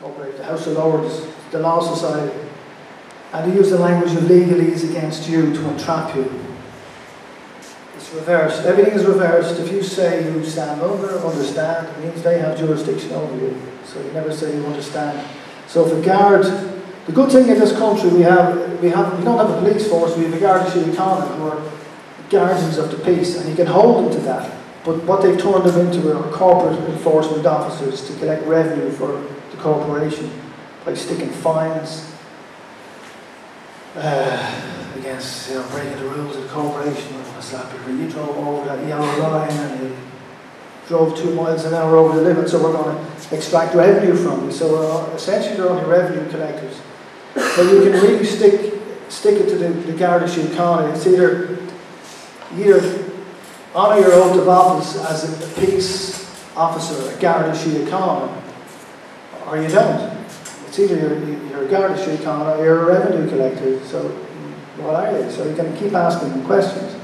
Corporate, the House of Lords, the Law Society. And they use the language of legalese against you to entrap you. It's reversed. Everything is reversed. If you say you stand under, understand, it means they have jurisdiction over you. So you never say you understand. So if a guard, the good thing in this country we don't have a police force, we have a Garda Síochána who are guardians of the peace, and you can hold them to that. But what they've turned them into are corporate enforcement officers to collect revenue for the corporation by sticking fines against breaking the rules of the corporation. You drove over that yellow line and you drove 2 miles an hour over the limit, so we're going to extract revenue from you. So essentially they're only revenue collectors. But you can really stick it to the Garda Síochána. It's either honour your oath of office as a peace officer, a Garda Síochána, or you don't. It's either you're a Garda Síochána or you're a revenue collector. So what are you? So you can keep asking them questions.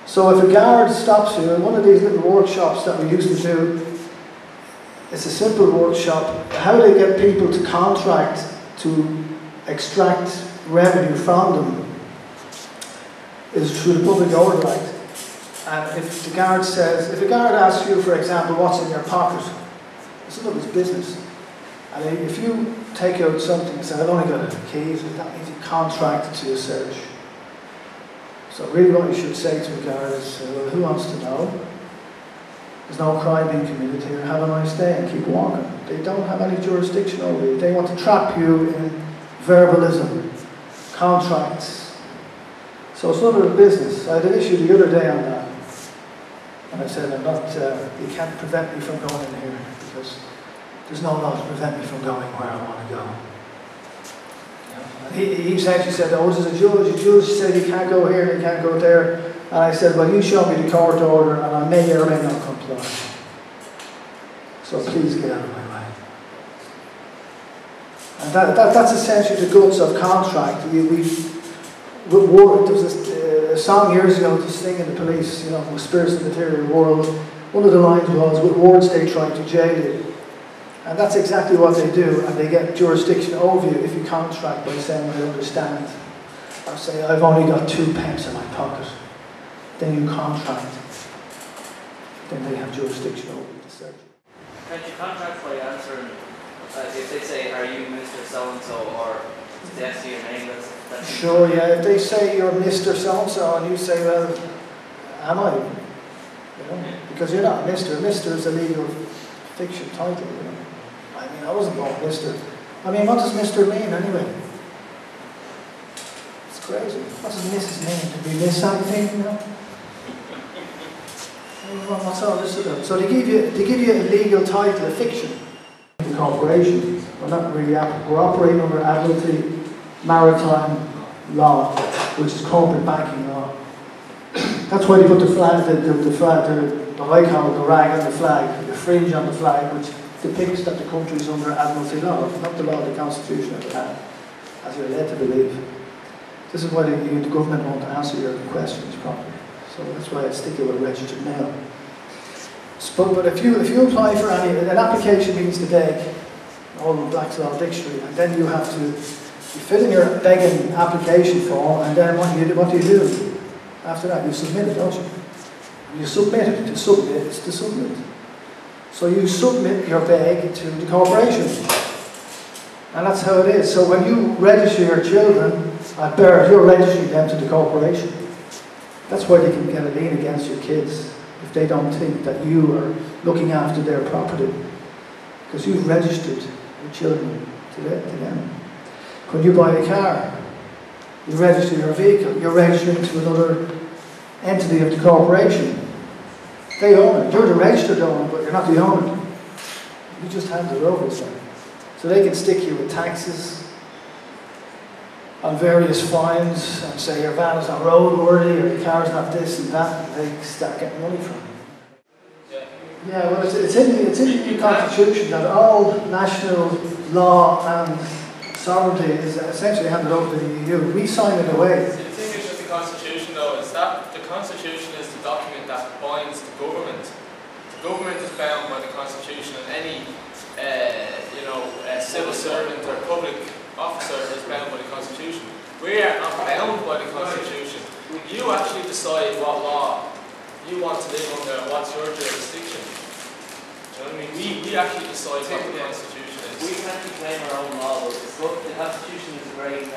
So if a guard stops you in one of these little workshops that we used to do, it's a simple workshop. How they get people to contract to extract revenue from them is through the Public Order Act. And if the guard says, if a guard asks you, for example, what's in your pocket, it's none of his business. And if you take out something and say, I've only got a keys, that means you contract to a search. So really what you should say to a guard is, well, who wants to know? There's no crime being committed here, have a nice day and keep walking. They don't have any jurisdiction over you. They want to trap you in verbalism, contracts. So it's none of their business. I had an issue the other day on that. And I said, you can't prevent me from going in here because there's no law to prevent me from going where I want to go. He essentially said, oh, this is a judge said you can't go here and you can't go there. And I said, well, you show me the court order and I may or may not comply. So please get out of my way. And that's essentially the guts of contract. There was a song years ago, this thing in the police, with spirits of the material world. One of the lines was, with words they try to jail you. And that's exactly what they do, and they get jurisdiction over you if you contract by saying, I understand. Or say, I've only got 2 pence in my pocket. Then you contract. Then they have jurisdiction over you to search. Can you contract by answering, if they say, are you Mr. So-and-so, or they ask you your name? Sure, yeah. If they say you're Mr. So-and-so, and you say, well, am I? Because you're not Mr. Mr. is a legal fiction title, I mean, I wasn't born Mr. I mean, what does Mr. mean anyway? It's crazy. What does Mrs. mean? Did we miss anything, What's all this about? So they give you a legal title, a fiction. The corporation, we're not really we're operating under admiralty maritime law, which is corporate banking law. That's why they put the flag, the I call it the rag on the flag, the fringe on the flag, which depicts that the country is under admiralty law, not the law of the Constitution of the land, as you're led to believe. This is why the government won't answer your questions properly. So that's why I stick it with registered mail. But if you apply for an application means to beg, all in Black's Law Dictionary, and then you have to fill in your begging application form, and then what do you do? After that, you submit it, don't you? You submit it. To submit is to submit. So you submit your beg to the corporation. And that's how it is. So when you register your children at birth, you're registering them to the corporation. That's why they can get a lien against your kids if they don't think that you are looking after their property. Because you've registered your children to them. When you buy a car, you register your vehicle, you're registering to another entity of the corporation. They own it. You're the registered owner, but you're not the owner. You just hand it over to them. So they can stick you with taxes on various fines and say your van is not roadworthy or your car is not this and that, and they start getting money from you. Yeah, well, it's in the Constitution that all national law and sovereignty is essentially handed over to the EU. We sign it away. The thing is with the Constitution, though, is that the Constitution is the document that binds the government. The government is bound by the Constitution, and any servant or public officer is bound by the Constitution. We are not bound by the Constitution. You actually decide what law you want to live under and what's your jurisdiction. Do you know what I mean? We actually decide what the Constitution is. We can't claim our own law, but the Constitution is a great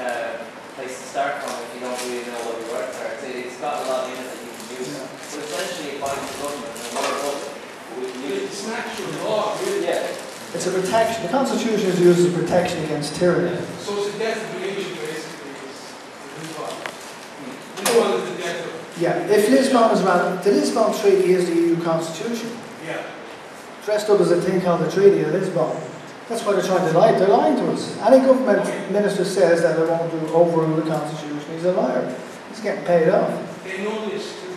place to start from if you don't really know what your rights are. It's got a lot in it that you can use. But essentially it binds the government and we're above it. It's an actual law, really. Yeah. It's a protection. The Constitution is used as a protection against tyranny. So it's a death of religion, basically, is the Lisbon. Lisbon is the death of... Yeah, if Lisbon is ran, the Lisbon Treaty is the EU Constitution. Yeah. Dressed up as a thing called the Treaty of Lisbon. That's why they're trying to lie. They're lying to us. Any government minister says that they won't overrule the Constitution, he's a liar. He's getting paid off. They know this too.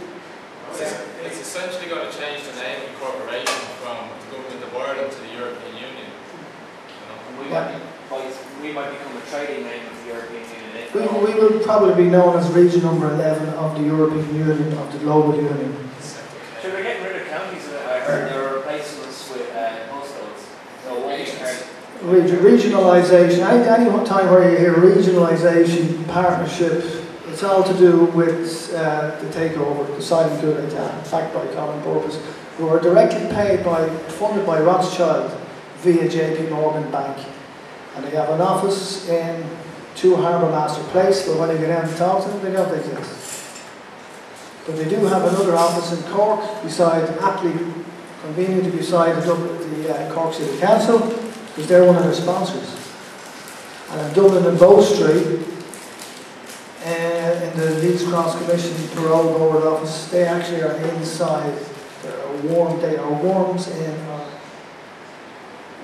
It's essentially going to change the name of the corporation from the government of Ireland to the European Union. You know? And we might become a trading name of the European Union. We will probably be known as region number 11 of the European Union, of the global union. So we're getting rid of counties, I heard they're replacing us with postcodes. So Regionalisation, any time where you hear regionalisation, partnership, it's all to do with the takeover, the silent coup d'etat, backed by common purpose, who are directly funded by Rothschild via JP Morgan Bank. And they have an office in 2 Harbour Master Place, but when you go down to talk to them, they don't exist. But they do have another office in Cork, aptly conveniently beside the Cork City Council, because they're one of their sponsors. And in Dublin and Bow Street, in the Leeds Cross Commission Parole Board office, they actually are inside. They are worms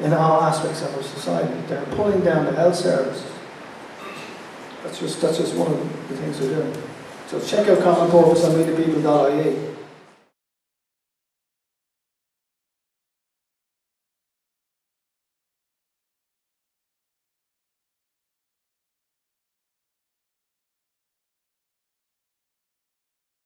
in all aspects of our society. They're pulling down the health service. That's just one of the things they're doing. So check out common purpose on meetthepeople.ie.